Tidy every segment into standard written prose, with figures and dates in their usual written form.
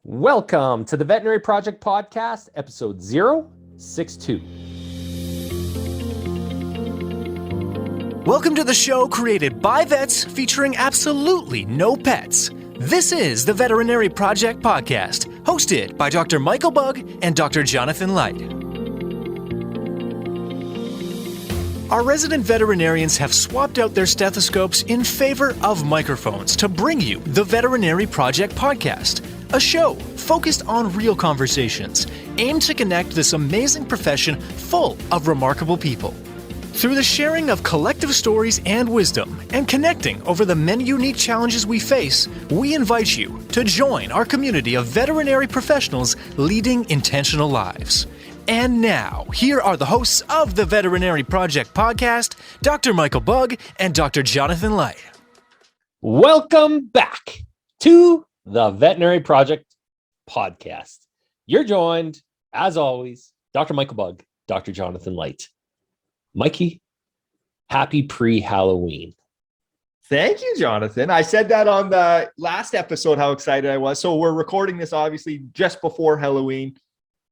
Welcome to the Veterinary Project Podcast, episode 062. Welcome to the show created by vets featuring absolutely no pets. This is the Veterinary Project Podcast, hosted by Dr. Michael Bugg and Dr. Jonathan Leicht. Our resident veterinarians have swapped out their stethoscopes in favor of microphones to bring you the Veterinary Project Podcast, a show focused on real conversations, aimed to connect this amazing profession full of remarkable people. Through the sharing of collective stories and wisdom, and connecting over the many unique challenges we face, we invite you to join our community of veterinary professionals leading intentional lives. And now, here are the hosts of the Veterinary Project Podcast, Dr. Michael Bugg and Dr. Jonathan Leicht. Welcome back to the Veterinary Project Podcast. You're joined, as always, Dr. Michael Bugg, Dr. Jonathan Leicht. Mikey, happy pre-Halloween. Thank you, Jonathan. I said that on the last episode, how excited I was. So we're recording this, obviously, just before Halloween.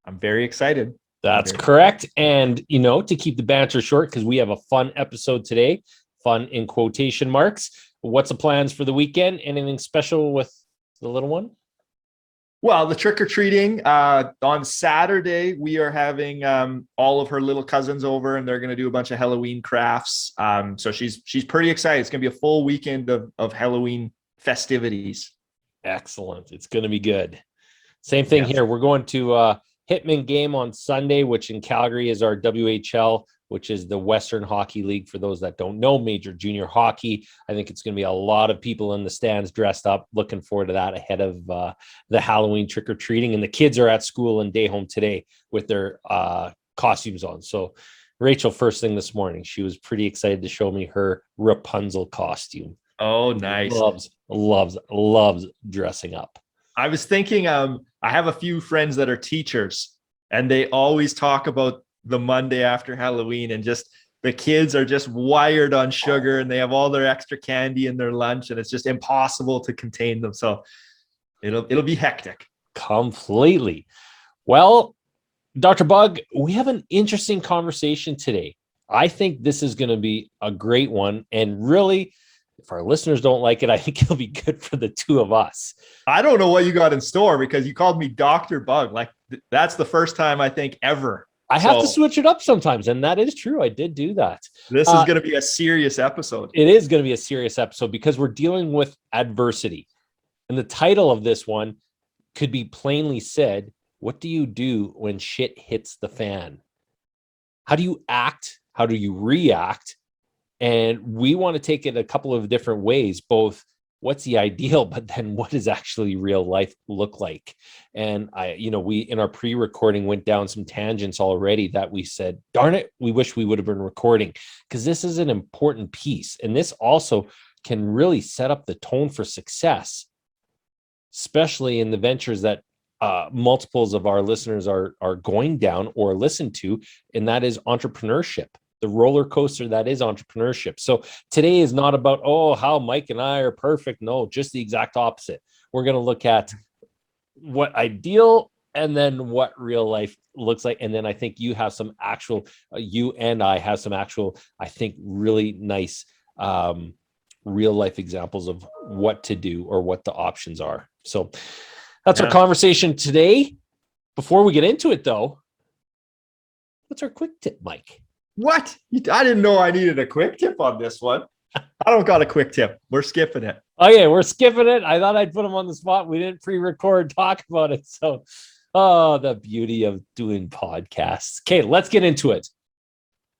I'm very excited. That's correct. And, to keep the banter short, because we have a fun episode today, fun in quotation marks. What's the plans for the weekend? Anything special with the little one? Well, the trick-or-treating, on Saturday, we are having all of her little cousins over, and they're going to do a bunch of Halloween crafts. So she's pretty excited. It's going to be a full weekend of Halloween festivities. Excellent. It's going to be good. Same thing here. We're going to Hitman game on Sunday, which in Calgary is our WHL, which is the Western Hockey League. For those that don't know, major junior hockey. I think it's going to be a lot of people in the stands dressed up. Looking forward to that ahead of the Halloween trick-or-treating. And the kids are at school and day home today with their costumes on. So Rachel, first thing this morning, she was pretty excited to show me her Rapunzel costume. Oh, nice. Loves dressing up. I was thinking, I have a few friends that are teachers, and they always talk about the Monday after Halloween, and just the kids are just wired on sugar, and they have all their extra candy in their lunch, and it's just impossible to contain them. So it'll be hectic. Completely. Well, Dr. Bugg, we have an interesting conversation today. I think this is going to be a great one, and really, if our listeners don't like it, I think it'll be good for the two of us. I don't know what you got in store, because you called me Dr. Bugg. Like, that's the first time I think ever. I have to switch it up sometimes, and that is true. I did do that. This is going to be a serious episode. It is going to be a serious episode because we're dealing with adversity. And the title of this one could be plainly said, what do you do when shit hits the fan? How do you act? How do you react? And we want to take it a couple of different ways, both what's the ideal, but then what does actually real life look like? And we, in our pre-recording, went down some tangents already that we said, darn it, we wish we would have been recording, because this is an important piece. And this also can really set up the tone for success, especially in the ventures that multiples of our listeners are going down or listen to, and that is entrepreneurship. The roller coaster that is entrepreneurship. So today is not about, how Mike and I are perfect. No, just the exact opposite. We're going to look at what ideal and then what real life looks like. And then I think you have some actual, you and I have some actual, I think, really nice real life examples of what to do or what the options are. So that's our conversation today. Before we get into it, though, what's our quick tip, Mike? What? I didn't know I needed a quick tip on this one. I don't got a quick tip. We're skipping it. Okay, we're skipping it. I thought I'd put them on the spot. We didn't pre-record, talk about it. So, the beauty of doing podcasts. Okay, let's get into it.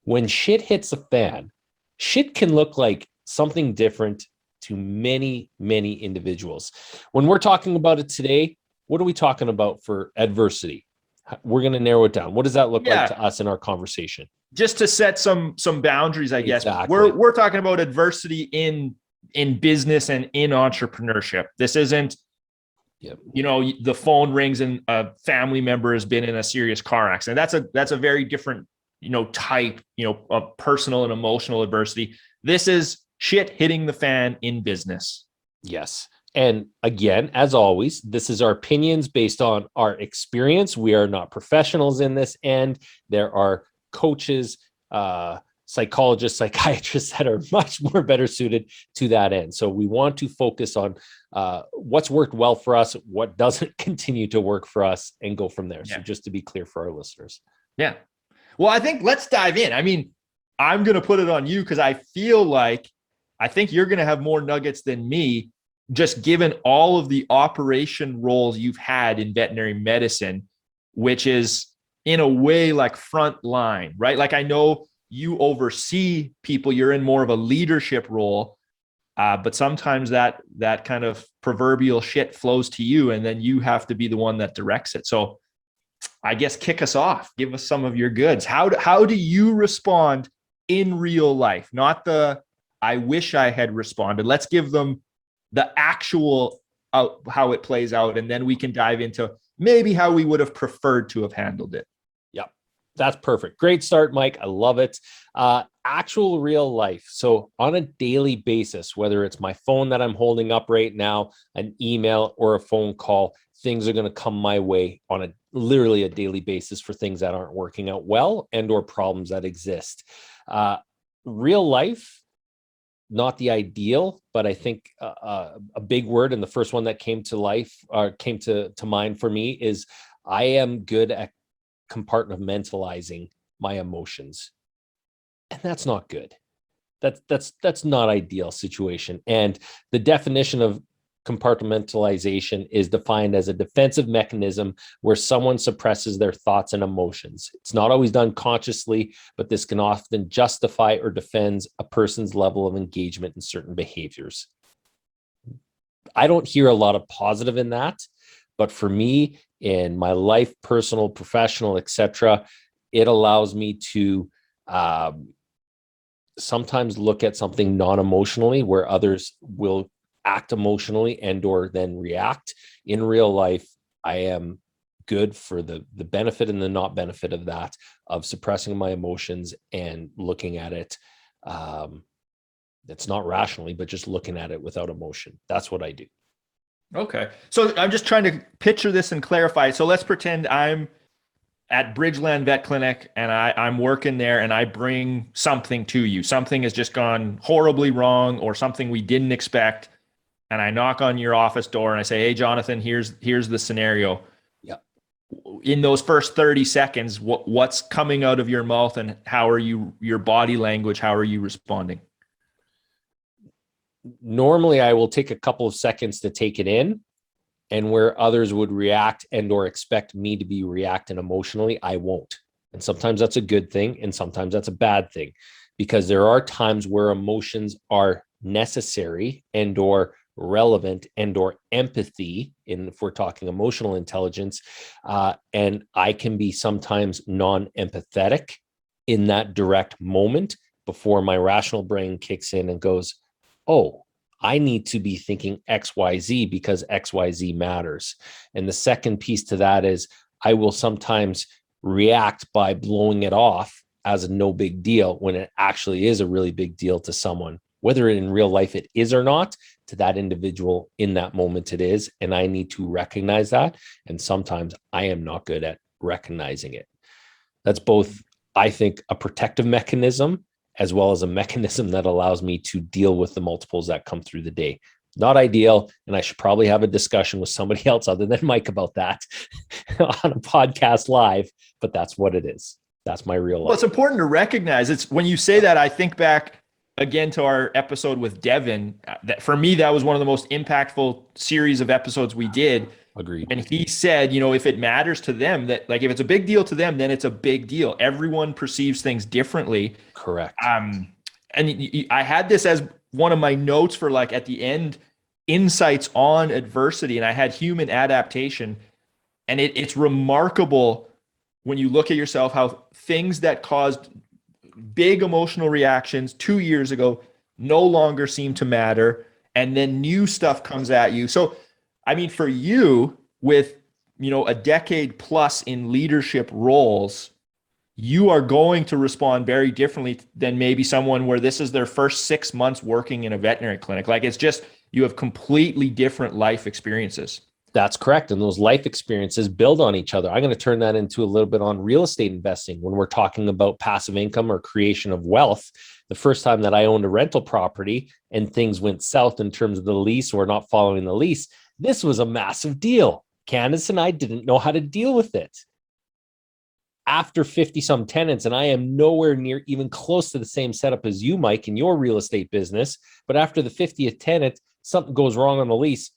When shit hits a fan, shit can look like something different to many, many individuals. When we're talking about it today, what are we talking about for adversity? We're going to narrow it down. What does that look like to us in our conversation? Just to set some boundaries, I guess. Exactly. We're talking about adversity in business and in entrepreneurship. This isn't, the phone rings and a family member has been in a serious car accident. That's a very different, type, of personal and emotional adversity. This is shit hitting the fan in business. Yes. And again, as always, this is our opinions based on our experience. We are not professionals in this, and there are coaches, psychologists, psychiatrists that are much more better suited to that end. So we want to focus on what's worked well for us, what doesn't continue to work for us, and go from there. Yeah. So just to be clear for our listeners. Yeah. Well, I think let's dive in. I mean, I'm going to put it on you because I think you're going to have more nuggets than me, just given all of the operation roles you've had in veterinary medicine, which is in a way like front line, right? Like I know you oversee people, you're in more of a leadership role, but sometimes that kind of proverbial shit flows to you, and then you have to be the one that directs it. So I guess kick us off, give us some of your goods. How do you respond in real life? Not the, I wish I had responded. Let's give them the actual how it plays out, and then we can dive into maybe how we would have preferred to have handled it. Yep, that's perfect. Great start, Mike. I love it. Actual real life. So on a daily basis, whether it's my phone that I'm holding up right now, an email, or a phone call, things are going to come my way on literally a daily basis for things that aren't working out well and or problems that exist. Real life, not the ideal, but I think a big word, and the first one that came to mind for me is I am good at compartmentalizing my emotions, and that's not good. That's not ideal situation. And the definition of compartmentalization is defined as a defensive mechanism where someone suppresses their thoughts and emotions. It's not always done consciously, but this can often justify or defends a person's level of engagement in certain behaviors. I don't hear a lot of positive in that, but for me, in my life, personal, professional, etc., it allows me to sometimes look at something non-emotionally where others will act emotionally and or then react. In real life, I am good for the benefit and the not benefit of that, of suppressing my emotions and looking at it. It's not rationally, but just looking at it without emotion. That's what I do. Okay. So I'm just trying to picture this and clarify. So let's pretend I'm at Bridgeland Vet Clinic and I'm working there, and I bring something to you. Something has just gone horribly wrong, or something we didn't expect. And I knock on your office door and I say, "Hey, Jonathan, here's the scenario." Yeah. In those first 30 seconds, what's coming out of your mouth, and how are your body language? How are you responding? Normally, I will take a couple of seconds to take it in, and where others would react and or expect me to be reacting emotionally, I won't. And sometimes that's a good thing, and sometimes that's a bad thing, because there are times where emotions are necessary and or relevant and or empathy, if we're talking emotional intelligence, and I can be sometimes non-empathetic in that direct moment before my rational brain kicks in and goes, oh, I need to be thinking XYZ because XYZ matters. And the second piece to that is I will sometimes react by blowing it off as a no big deal when it actually is a really big deal to someone. Whether in real life it is or not, to that individual in that moment it is. And I need to recognize that. And sometimes I am not good at recognizing it. That's both, I think, a protective mechanism as well as a mechanism that allows me to deal with the multiples that come through the day. Not ideal. And I should probably have a discussion with somebody else other than Mike about that on a podcast live, but that's what it is. That's my real life. Well, it's important to recognize. It's when you say that, I think back again to our episode with Devin. That for me, that was one of the most impactful series of episodes we did. Agreed. And he said, if it matters to them, that like if it's a big deal to them, then it's a big deal. Everyone perceives things differently. Correct. And I had this as one of my notes for like at the end, insights on adversity, and I had human adaptation. And it's remarkable when you look at yourself, how things that caused big emotional reactions 2 years ago no longer seem to matter. And then new stuff comes at you. So, I mean, for you with, a decade plus in leadership roles, you are going to respond very differently than maybe someone where this is their first 6 months working in a veterinary clinic. Like it's just, you have completely different life experiences. That's correct. And those life experiences build on each other. I'm going to turn that into a little bit on real estate investing when we're talking about passive income or creation of wealth. The first time that I owned a rental property and things went south in terms of the lease or not following the lease, this was a massive deal. Candace and I didn't know how to deal with it. After 50 some tenants, and I am nowhere near even close to the same setup as you, Mike, in your real estate business. But after the 50th tenant, something goes wrong on the lease.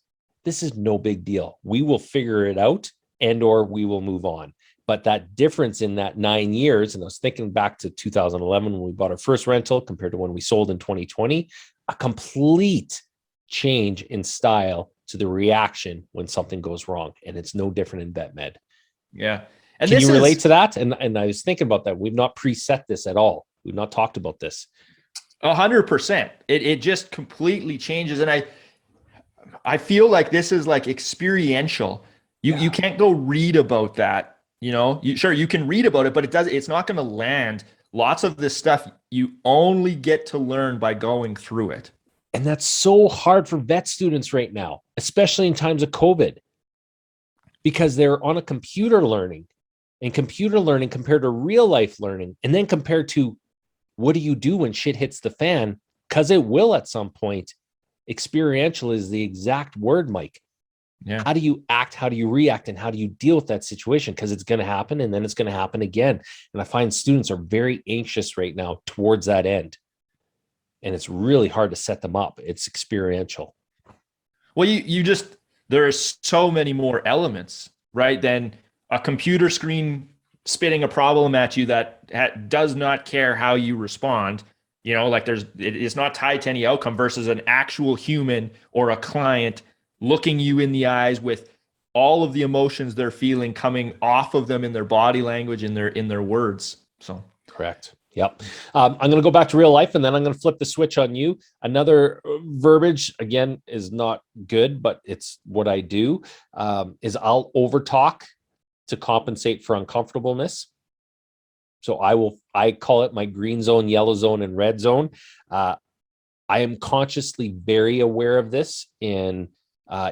This is no big deal. We will figure it out and or we will move on. But that difference in that 9 years, and I was thinking back to 2011 when we bought our first rental compared to when we sold in 2020, a complete change in style to the reaction when something goes wrong. And it's no different in VetMed. Yeah. And can you relate to that? And I was thinking about that. We've not preset this at all. We've not talked about this. 100%. It just completely changes. And I feel like this is like experiential. You can't go read about that. You know, sure, you can read about it, but it's not going to land. Lots of this stuff you only get to learn by going through it. And that's so hard for vet students right now, especially in times of COVID, because they're on a computer learning, and computer learning compared to real life learning, and then compared to what do you do when shit hits the fan? Because it will at some point. Experiential is the exact word, Mike. Yeah. How do you act? How do you react? And how do you deal with that situation? Because it's going to happen and then it's going to happen again. And I find students are very anxious right now towards that end. And it's really hard to set them up. It's experiential. Well, there are so many more elements, right? Than a computer screen spitting a problem at you that does not care how you respond. You know, like it's not tied to any outcome versus an actual human or a client looking you in the eyes with all of the emotions they're feeling coming off of them in their body language, in their words. So correct. Yep. I'm going to go back to real life and then I'm going to flip the switch on you. Another verbiage, again, is not good, but it's what I do, is I'll overtalk to compensate for uncomfortableness. So I call it my green zone, yellow zone, and red zone. I am consciously very aware of this in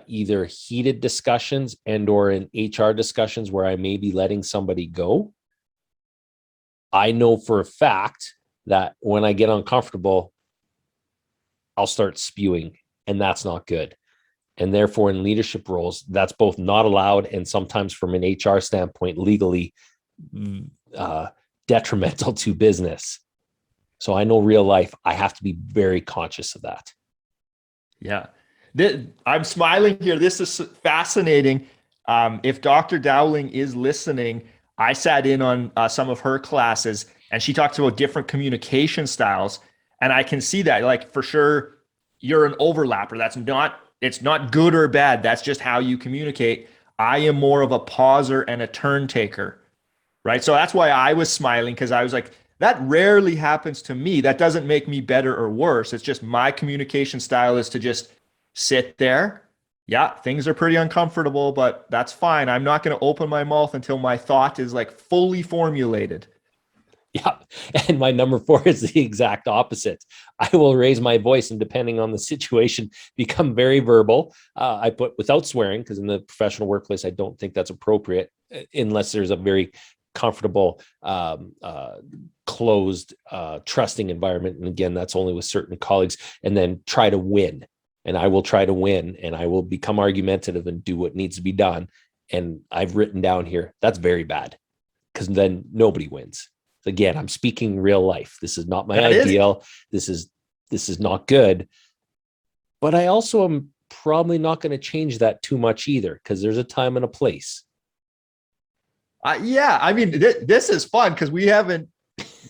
either heated discussions and or in HR discussions where I may be letting somebody go. I know for a fact that when I get uncomfortable, I'll start spewing, and that's not good. And therefore, in leadership roles, that's both not allowed and sometimes from an HR standpoint, legally detrimental to business. So I know real life, I have to be very conscious of that. Yeah. I'm smiling here. This is fascinating. If Dr. Dowling is listening, I sat in on some of her classes and she talks about different communication styles. And I can see that, like, for sure, you're an overlapper. It's not good or bad. That's just how you communicate. I am more of a pauser and a turn taker, right? So that's why I was smiling, because I was like, that rarely happens to me. That doesn't make me better or worse. It's just my communication style is to just sit there. Yeah, things are pretty uncomfortable, but that's fine. I'm not going to open my mouth until my thought is like fully formulated. Yeah. And my number 4 is the exact opposite. I will raise my voice and, depending on the situation, become very verbal. I put without swearing, because in the professional workplace, I don't think that's appropriate unless there's a very comfortable, closed, trusting environment. And again, that's only with certain colleagues. And then try to win. And I will try to win, and I will become argumentative and do what needs to be done. And I've written down here, that's very bad, because then nobody wins. Again, I'm speaking real life. This is not my ideal. This is not good. But I also am probably not going to change that too much either, because there's a time and a place. Yeah, I mean, this is fun because we haven't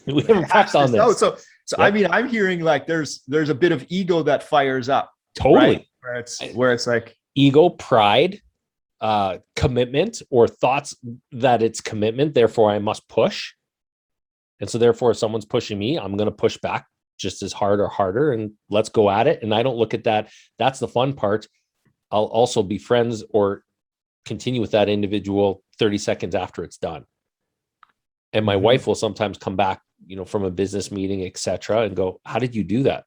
prepped on this. So yep. I mean, I'm hearing like there's a bit of ego that fires up. Totally. Right? Where it's like ego, pride, commitment, or thoughts that it's commitment. Therefore, I must push. And so therefore, if someone's pushing me, I'm going to push back just as hard or harder, and let's go at it. And I don't look at that. That's the fun part. I'll also be friends or continue with that individual 30 seconds after it's done. And my wife will sometimes come back, from a business meeting, etc., and go, "How did you do that?"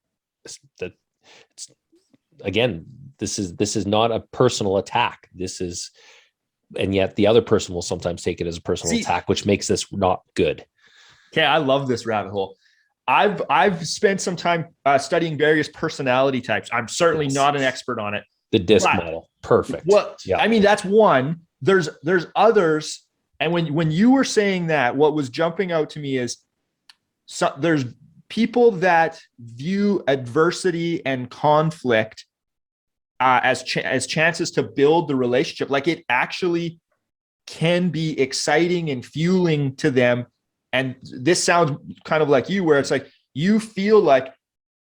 again, this is not a personal attack. And yet the other person will sometimes take it as a personal attack, which makes this not good. Okay, I love this rabbit hole. I've spent some time studying various personality types. I'm certainly not an expert on it. The DISC model, perfect. Well, yeah. I mean, that's one. There's others, and when you were saying that, what was jumping out to me is there's people that view adversity and conflict as chances to build the relationship. Like, it actually can be exciting and fueling to them. And this sounds kind of like you, where it's like you feel like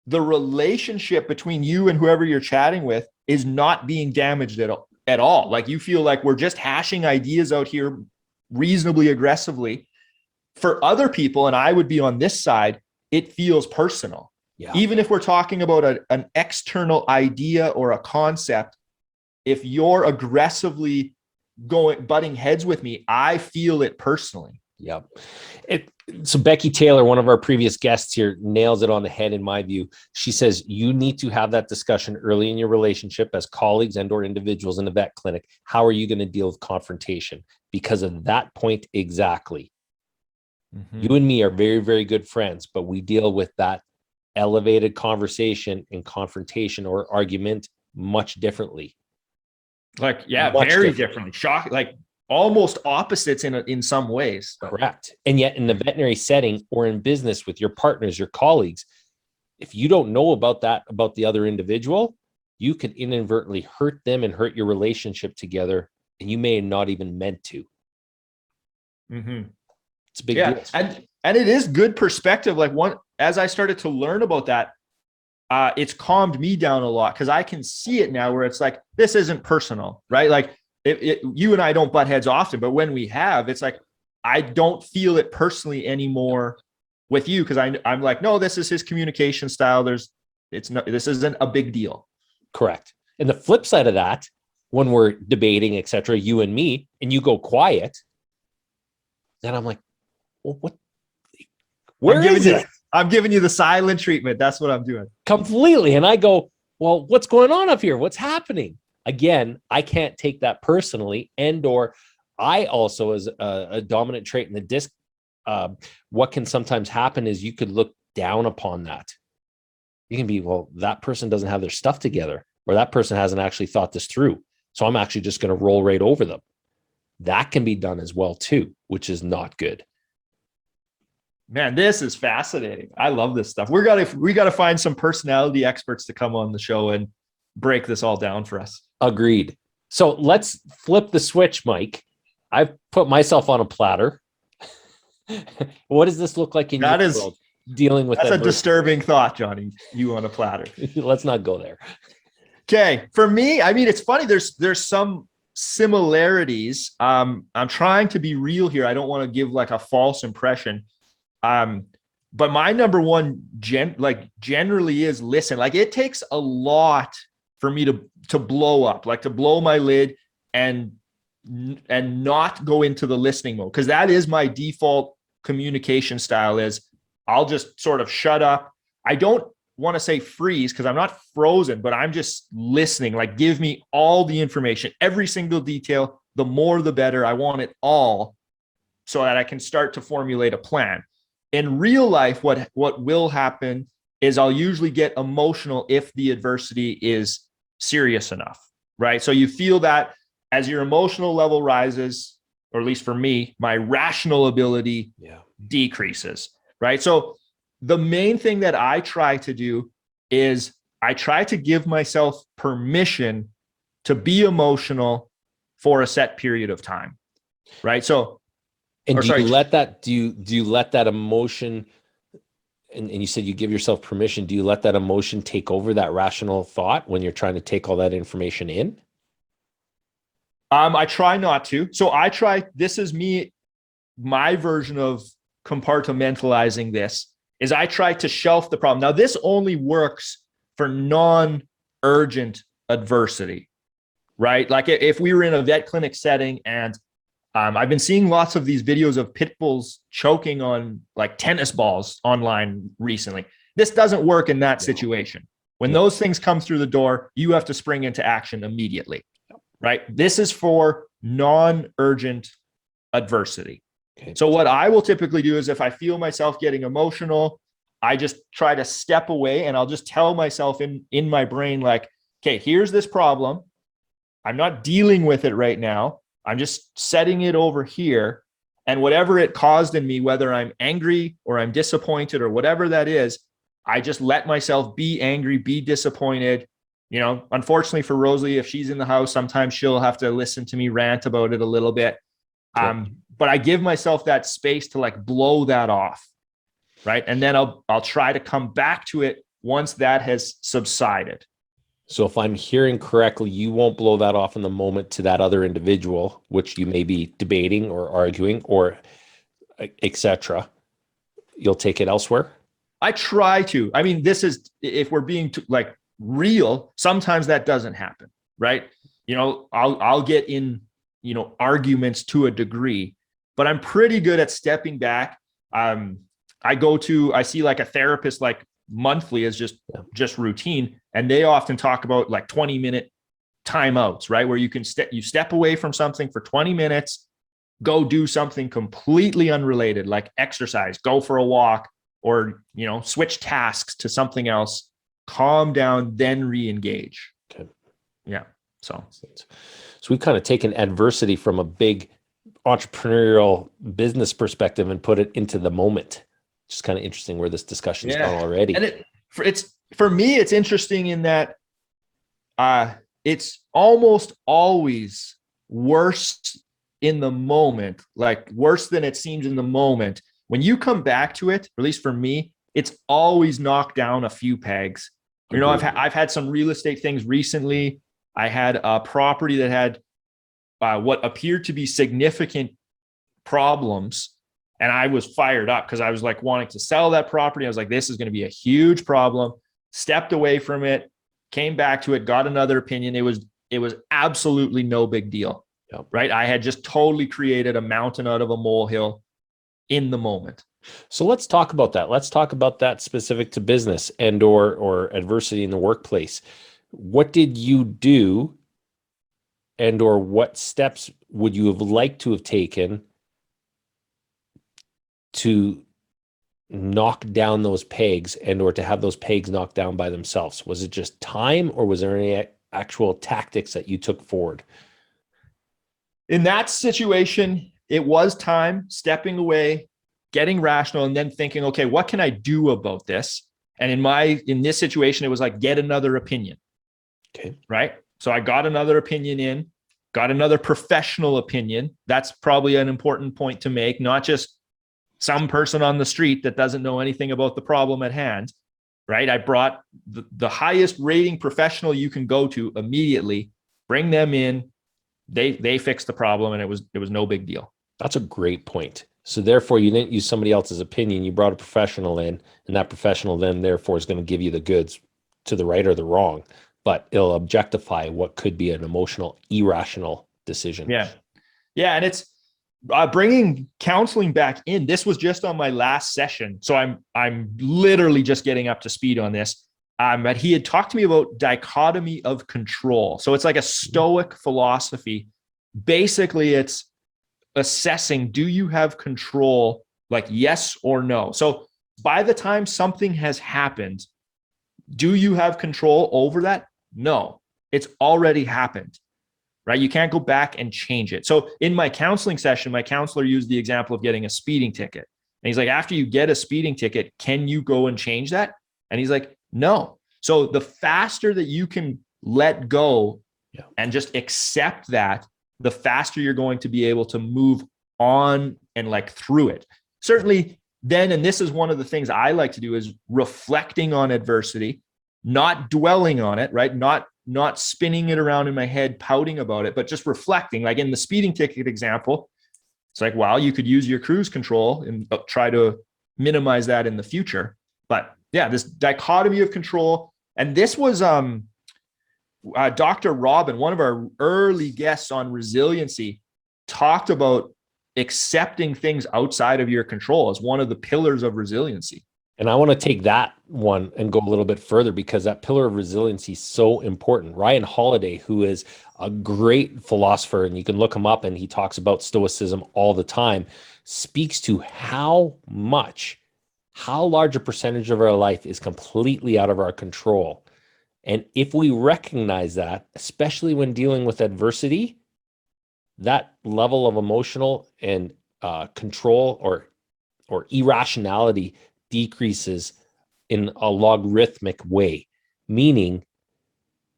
the relationship between you and whoever you're chatting with is not being damaged at all. Like, you feel like we're just hashing ideas out here reasonably aggressively. For other people, and I would be on this side, it feels personal. Yeah. Even if we're talking about an external idea or a concept, if you're aggressively butting heads with me, I feel it personally. Yep. So Becky Taylor, one of our previous guests here, nails it on the head in my view. She says you need to have that discussion early in your relationship as colleagues and or individuals in a vet clinic. How are you going to deal with confrontation? Because of that point exactly. Mm-hmm. You and me are very, very good friends, but we deal with that elevated conversation and confrontation or argument much differently. Like, yeah, much very differently. Shock, like almost opposites in some ways. Correct. And yet in the veterinary setting or in business with your partners, your colleagues, if you don't know about the other individual, you could inadvertently hurt them and hurt your relationship together. And you may not even meant to. Mm-hmm. It's a big deal. And it is good perspective. Like, as I started to learn about that, it's calmed me down a lot, because I can see it now where it's like, this isn't personal, right? Like, you and I don't butt heads often, but when we have, it's like, I don't feel it personally anymore with you, because I'm like, no, this is his communication style. This isn't a big deal. Correct. And the flip side of that, when we're debating, et cetera, you and me, and you go quiet, then I'm like, well, what? Where is it? I'm giving you the silent treatment. That's what I'm doing. Completely. And I go, well, what's going on up here? What's happening? Again, I can't take that personally. And or I also, as a dominant trait in the DISC, what can sometimes happen is you could look down upon that. You can be, well, that person doesn't have their stuff together, or that person hasn't actually thought this through. So I'm actually just going to roll right over them. That can be done as well too, which is not good. Man, this is fascinating. I love this stuff. We got to find some personality experts to come on the show and break this all down for us. Agreed. So let's flip the switch, Mike. I've put myself on a platter. What does this look like in your world? Dealing with that's a disturbing thought, Johnny. You on a platter. Let's not go there. Okay. For me, I mean, it's funny. There's some similarities. I'm trying to be real here. I don't want to give like a false impression. But my number one generally is listen. Like, it takes a lot for me to blow up, like to blow my lid and not go into the listening mode. Cause that is my default communication style. Is I'll just sort of shut up. I don't want to say freeze, because I'm not frozen, but I'm just listening. Like, give me all the information, every single detail, the more, the better. I want it all so that I can start to formulate a plan. In real life, what will happen is I'll usually get emotional if the adversity is serious enough, right? So you feel that as your emotional level rises, or at least for me, my rational ability decreases, right? So the main thing that I try to do is I try to give myself permission to be emotional for a set period of time, right? So, and do you let that emotion, and you said you give yourself permission, do you let that emotion take over that rational thought when you're trying to take all that information in? I try not to. So this is me, my version of compartmentalizing this is I try to shelf the problem. Now, this only works for non-urgent adversity, right? Like, if we were in a vet clinic setting and I've been seeing lots of these videos of pit bulls choking on like tennis balls online recently. This doesn't work in that situation, When Yeah. those things come through the door, you have to spring into action immediately, right? This is for non-urgent adversity. Okay. So what I will typically do is if I feel myself getting emotional, I just try to step away and I'll just tell myself in my brain, like, okay, here's this problem. I'm not dealing with it right now. I'm just setting it over here. And whatever it caused in me, whether I'm angry or I'm disappointed or whatever that is, I just let myself be angry, be disappointed. You know, unfortunately for Rosalie, if she's in the house, sometimes she'll have to listen to me rant about it a little bit. But I give myself that space to like blow that off. Right. And then I'll try to come back to it once that has subsided. So if I'm hearing correctly, you won't blow that off in the moment to that other individual, which you may be debating or arguing or etc. You'll take it elsewhere. I try to. I mean, this is, if we're being like real, sometimes that doesn't happen, right? You know, I'll get in, you know, arguments to a degree, but I'm pretty good at stepping back. I see like a therapist like monthly as just routine, and they often talk about like 20-minute timeouts, right? Where you can step away from something for 20 minutes, go do something completely unrelated, like exercise, go for a walk, or, you know, switch tasks to something else, calm down, then re-engage. Okay. Yeah. So we've kind of taken adversity from a big entrepreneurial business perspective and put it into the moment. Just kind of interesting where this discussion's gone already. And for me, it's interesting in that it's almost always worse in the moment, like worse than it seems in the moment. When you come back to it, or at least for me, it's always knocked down a few pegs. You know, I've had some real estate things recently. I had a property that had what appeared to be significant problems. And I was fired up because I was like wanting to sell that property. I was like, this is going to be a huge problem. Stepped away from it, came back to it, got another opinion. It was absolutely no big deal. Yep. Right. I had just totally created a mountain out of a molehill in the moment. So let's talk about that. Let's talk about that specific to business and or adversity in the workplace. What did you do and or what steps would you have liked to have taken to knock down those pegs and or to have those pegs knocked down by themselves? Was it just time, or was there any actual tactics that you took forward? In that situation, it was time, stepping away, getting rational, and then thinking, okay, what can I do about this? And in this situation, it was like, get another opinion. Okay. Right. So I got another opinion got another professional opinion. That's probably an important point to make, not just some person on the street that doesn't know anything about the problem at hand. Right. I brought the highest rating professional you can go to immediately, bring them in. They fixed the problem, and it was no big deal. That's a great point. So therefore, you didn't use somebody else's opinion. You brought a professional in, and that professional then therefore is going to give you the goods to the right or the wrong, but it'll objectify what could be an emotional, irrational decision. Yeah. Yeah. And it's bringing counseling back in. This was just on my last session. So I'm literally just getting up to speed on this. But he had talked to me about dichotomy of control. So it's like a Stoic philosophy. Basically, it's assessing, do you have control? Like yes or no. So by the time something has happened, do you have control over that? No, it's already happened, right? You can't go back and change it. So in my counseling session, my counselor used the example of getting a speeding ticket. And he's like, after you get a speeding ticket, can you go and change that? And he's like, no. So the faster that you can let go and just accept that, the faster you're going to be able to move on and like through it. Certainly then, and this is one of the things I like to do, is reflecting on adversity, not dwelling on it, right? Not spinning it around in my head, pouting about it, but just reflecting. Like in the speeding ticket example, it's like, well, you could use your cruise control and try to minimize that in the future. But yeah, this dichotomy of control. And this was Dr. Robin, one of our early guests on resiliency, talked about accepting things outside of your control as one of the pillars of resiliency. And I want to take that one and go a little bit further because that pillar of resiliency is so important. Ryan Holiday, who is a great philosopher, and you can look him up and he talks about stoicism all the time, speaks to how large a percentage of our life is completely out of our control. And if we recognize that, especially when dealing with adversity, that level of emotional and control or irrationality decreases in a logarithmic way. Meaning,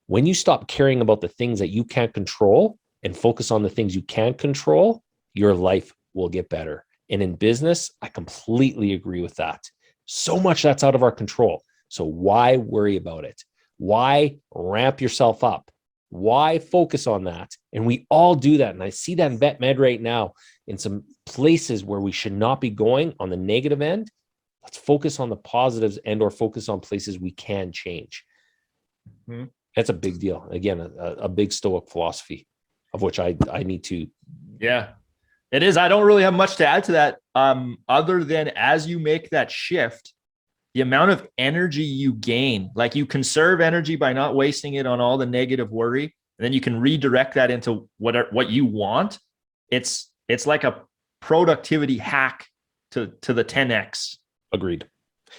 when you stop caring about the things that you can't control and focus on the things you can control, your life will get better. And in business, I completely agree with that. So much that's out of our control. So why worry about it? Why ramp yourself up? Why focus on that? And we all do that. And I see that in vet med right now in some places where we should not be going on the negative end. Let's focus on the positives and or focus on places we can change. Mm-hmm. That's a big deal. Again, a big Stoic philosophy of which I need to. Yeah, it is. I don't really have much to add to that other than as you make that shift, the amount of energy you gain, like you conserve energy by not wasting it on all the negative worry, and then you can redirect that into what you want. It's like a productivity hack to the 10x. Agreed.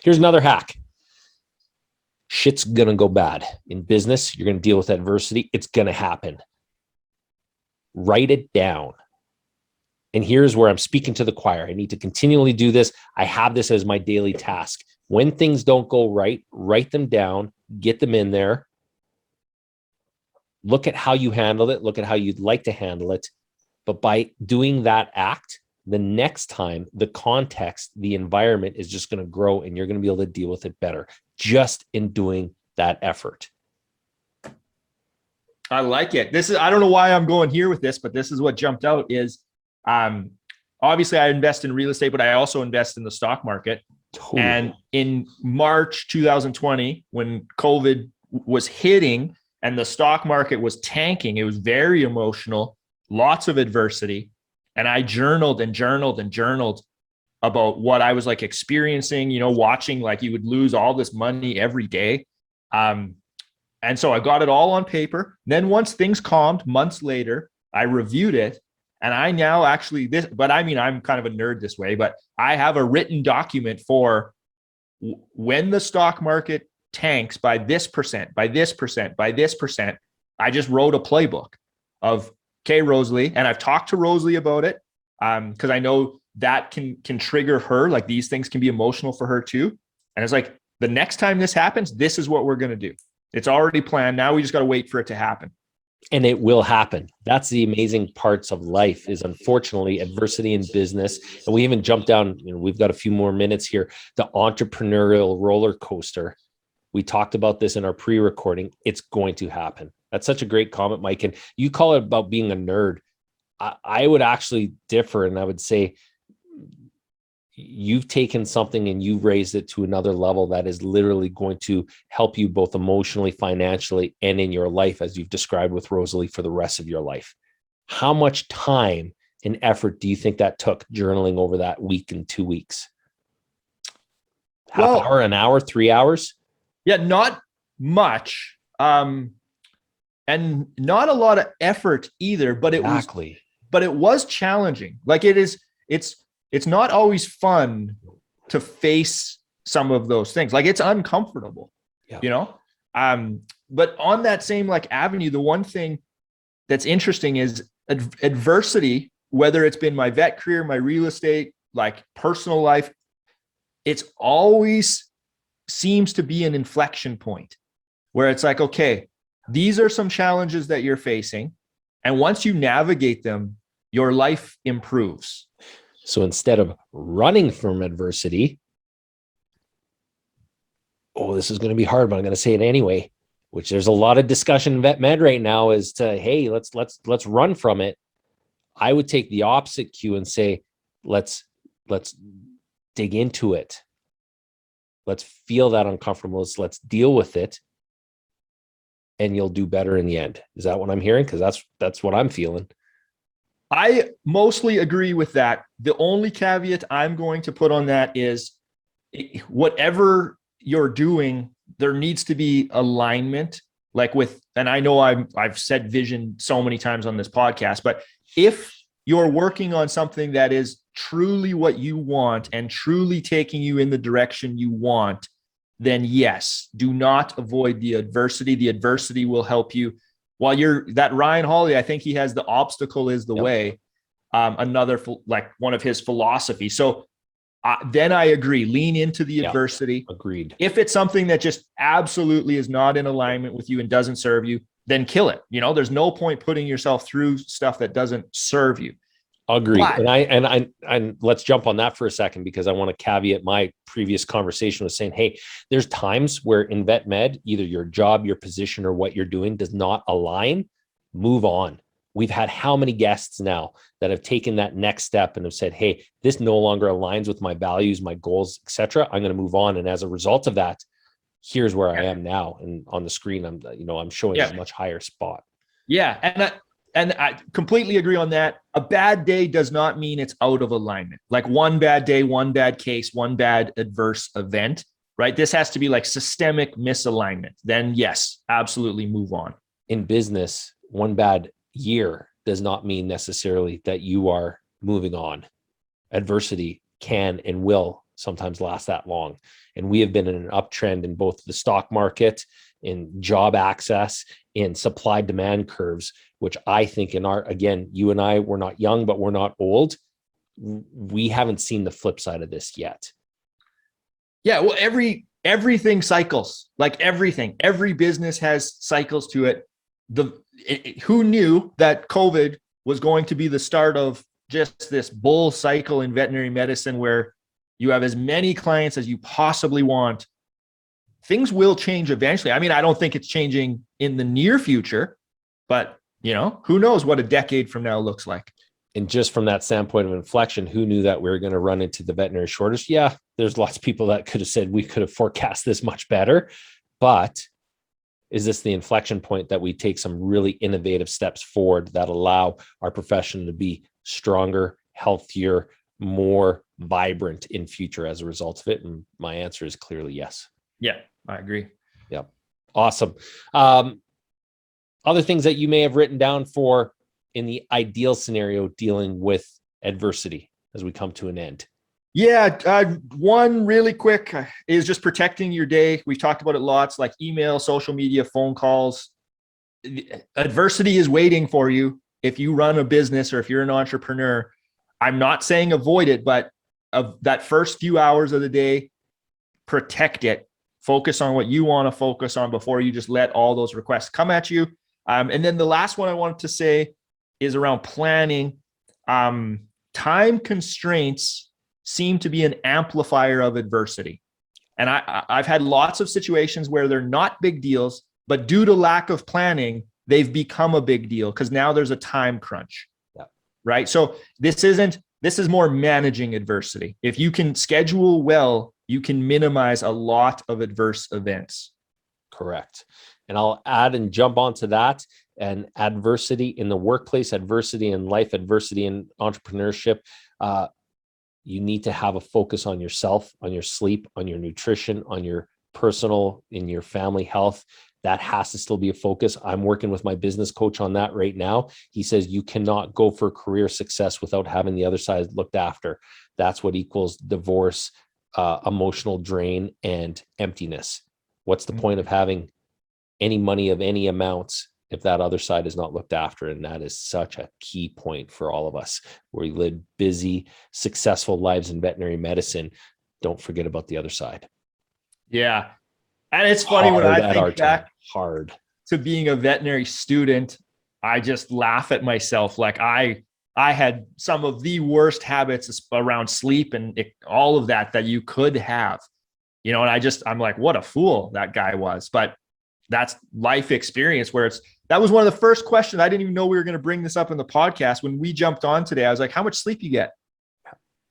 Here's another hack. Shit's going to go bad. In business, you're going to deal with adversity. It's going to happen. Write it down. And here's where I'm speaking to the choir. I need to continually do this. I have this as my daily task. When things don't go right, write them down, get them in there. Look at how you handled it. Look at how you'd like to handle it. But by doing that act, the next time, the context, the environment is just going to grow and you're going to be able to deal with it better just in doing that effort. I like it. I don't know why I'm going here with this, but this is what jumped out is obviously I invest in real estate, but I also invest in the stock market. Totally. And in March 2020, when COVID was hitting and the stock market was tanking, it was very emotional, lots of adversity. And I journaled about what I was like experiencing, watching like you would lose all this money every day. And so I got it all on paper. Then once things calmed months later, I reviewed it. And I now actually I'm kind of a nerd this way, but I have a written document for when the stock market tanks by this percent, by this percent, by this percent. I just wrote a playbook of, okay, Rosalie, and I've talked to Rosalie about it because I know that can trigger her. Like these things can be emotional for her too. And it's like, the next time this happens, this is what we're going to do. It's already planned. Now we just got to wait for it to happen. And it will happen. That's the amazing parts of life is unfortunately adversity in business. And we even jumped down, we've got a few more minutes here, the entrepreneurial roller coaster. We talked about this in our pre-recording. It's going to happen. That's such a great comment, Mike. And you call it about being a nerd. I would actually differ. And I would say you've taken something and you've raised it to another level that is literally going to help you both emotionally, financially, and in your life, as you've described with Rosalie, for the rest of your life. How much time and effort do you think that took journaling over that week and 2 weeks? Half hour, an hour, 3 hours? Yeah, not much. And not a lot of effort either, but it was challenging. Like it's not always fun to face some of those things. Like it's uncomfortable, but on that same like avenue, the one thing that's interesting is adversity, whether it's been my vet career, my real estate, like personal life, it's always seems to be an inflection point where it's like, okay, these are some challenges that you're facing. And once you navigate them, your life improves. So instead of running from adversity, this is going to be hard, but I'm going to say it anyway, which there's a lot of discussion in vet med right now is to, hey, let's run from it. I would take the opposite cue and say, let's dig into it. Let's feel that uncomfortableness. Let's deal with it. And you'll do better in the end. Is that what I'm hearing? Because that's what I'm feeling. I mostly agree with that. The only caveat I'm going to put on that is whatever you're doing, there needs to be alignment. Like and I know I've said vision so many times on this podcast, but if you're working on something that is truly what you want and truly taking you in the direction you want, then yes, do not avoid the adversity. The adversity will help you. While that Ryan Hawley, I think he has the obstacle is the way. Another, like one of his philosophies. So then I agree, lean into the adversity. Agreed. If it's something that just absolutely is not in alignment with you and doesn't serve you, then kill it. There's no point putting yourself through stuff that doesn't serve you. Agreed. And let's jump on that for a second, because I want to caveat my previous conversation with saying, hey, there's times where in vet med, either your job, your position, or what you're doing does not align. Move on. We've had how many guests now that have taken that next step and have said, hey, this no longer aligns with my values, my goals, etc. I'm going to move on. And as a result of that, here's where I am now. And on the screen, I'm showing a much higher spot. Yeah. And I completely agree on that. A bad day does not mean it's out of alignment. Like one bad day, one bad case, one bad adverse event, right? This has to be like systemic misalignment. Then yes, absolutely move on. In business, one bad year does not mean necessarily that you are moving on. Adversity can and will sometimes last that long. And we have been in an uptrend in both the stock market, in job access, in supply demand curves, which I think again, you and I, we're not young, but we're not old. We haven't seen the flip side of this yet. Yeah. Well, everything cycles, like everything, every business has cycles to it. Who knew that COVID was going to be the start of just this bull cycle in veterinary medicine, where you have as many clients as you possibly want? Things will change eventually. I mean, I don't think it's changing in the near future, but who knows what a decade from now looks like. And just from that standpoint of inflection, who knew that we were going to run into the veterinary shortage? Yeah, there's lots of people that could have said we could have forecast this much better, but is this the inflection point that we take some really innovative steps forward that allow our profession to be stronger, healthier, more vibrant in future as a result of it? And my answer is clearly yes. Yeah, I agree. Yep. Awesome. Other things that you may have written down for in the ideal scenario dealing with adversity as we come to an end. Yeah. One really quick is just protecting your day. We've talked about it lots, like email, social media, phone calls. Adversity is waiting for you. If you run a business or if you're an entrepreneur, I'm not saying avoid it, but of that first few hours of the day, protect it. Focus on what you want to focus on before you just let all those requests come at you. And then the last one I wanted to say is around planning. Time constraints seem to be an amplifier of adversity. And I've had lots of situations where they're not big deals, but due to lack of planning, they've become a big deal because now there's a time crunch. Yeah. Right. So this is more managing adversity. If you can schedule well, you can minimize a lot of adverse events. Correct. And I'll add and jump onto that. And adversity in the workplace, adversity in life, adversity in entrepreneurship. You need to have a focus on yourself, on your sleep, on your nutrition, on your personal, in your family health. That has to still be a focus. I'm working with my business coach on that right now. He says you cannot go for career success without having the other side looked after. That's what equals divorce, emotional drain, and emptiness. What's the point of having any money of any amounts if that other side is not looked after? And that is such a key point for all of us. We live busy, successful lives in veterinary medicine. Don't forget about the other side. Yeah. And it's funny when I think back to being a veterinary student, I just laugh at myself. Like I had some of the worst habits around sleep and all of that you could have, and I'm like, what a fool that guy was. But that's life experience where that was one of the first questions. I didn't even know we were going to bring this up in the podcast. When we jumped on today, I was like, how much sleep you get?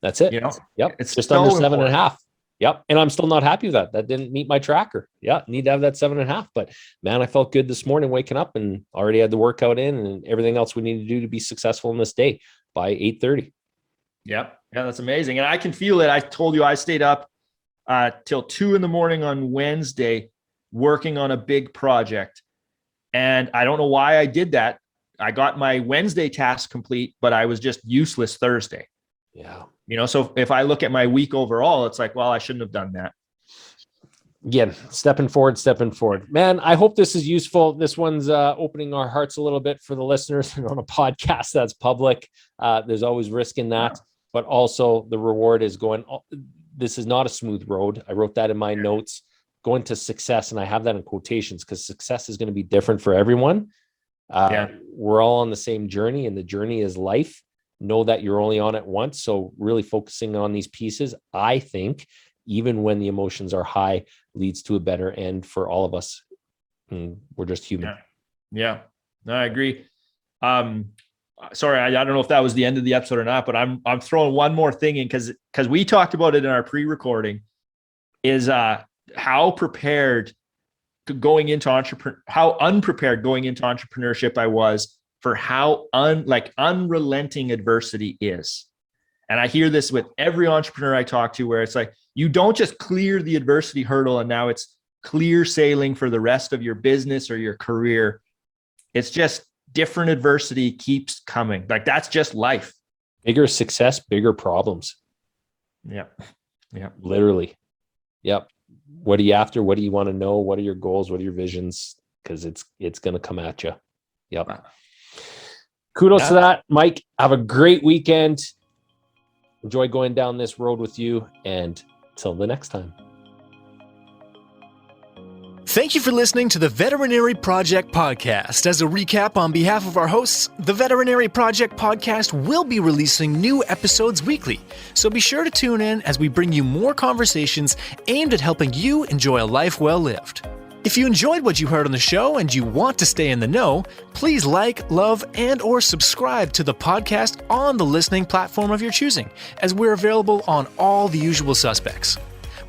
That's it. Yep. It's just under 7.5. Yep. And I'm still not happy with that. That didn't meet my tracker. Yeah. Need to have that 7.5, but man, I felt good this morning waking up and already had the workout in and everything else we need to do to be successful in this day by 8:30. Yep. Yeah. That's amazing. And I can feel it. I told you I stayed up till 2 a.m. on Wednesday working on a big project. And I don't know why I did that. I got my Wednesday task complete, but I was just useless Thursday. Yeah. So if I look at my week overall, it's like, well, I shouldn't have done that. Again, stepping forward. Man, I hope this is useful. This one's opening our hearts a little bit for the listeners. And on a podcast that's public, there's always risk in that, but also the reward is going. This is not a smooth road. I wrote that in my notes. Going to success, and I have that in quotations because success is going to be different for everyone. We're all on the same journey, and the journey is life. Know that you're only on it once. So really focusing on these pieces, I think, even when the emotions are high, leads to a better end for all of us. We're just human. Yeah. No, I agree. Sorry, I don't know if that was the end of the episode or not, but I'm throwing one more thing in because we talked about it in our pre-recording. Is how unprepared going into entrepreneurship I was for how unrelenting adversity is. And I hear this with every entrepreneur I talk to, where it's like, you don't just clear the adversity hurdle and now it's clear sailing for the rest of your business or your career. It's just different adversity keeps coming. Like, that's just life. Bigger success, bigger problems. Yeah. Literally. Yep. What are you after? What do you want to know? What are your goals? What are your visions? Because it's going to come at you. Yep. Wow. Kudos to that, Mike. Have a great weekend. Enjoy going down this road with you. And till the next time. Thank you for listening to the Veterinary Project Podcast. As a recap, on behalf of our hosts, the Veterinary Project Podcast will be releasing new episodes weekly, so be sure to tune in as we bring you more conversations aimed at helping you enjoy a life well lived. If you enjoyed what you heard on the show and you want to stay in the know, please like, love, and or subscribe to the podcast on the listening platform of your choosing, as we're available on all the usual suspects.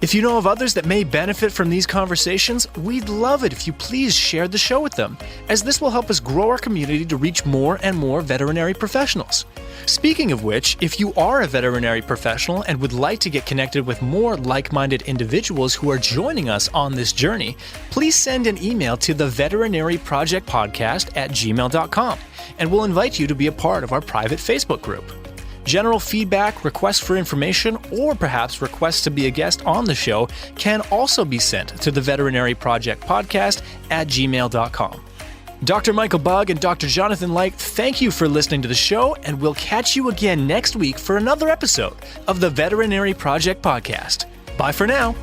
If you know of others that may benefit from these conversations, we'd love it if you please share the show with them, as this will help us grow our community to reach more and more veterinary professionals. Speaking of which, if you are a veterinary professional and would like to get connected with more like-minded individuals who are joining us on this journey, please send an email to the veterinaryprojectpodcast@gmail.com, and we'll invite you to be a part of our private Facebook group. General feedback, requests for information, or perhaps requests to be a guest on the show can also be sent to the veterinaryprojectpodcast@gmail.com. Dr. Michael Bugg and Dr. Jonathan Leicht, thank you for listening to the show, and we'll catch you again next week for another episode of the Veterinary Project Podcast. Bye for now.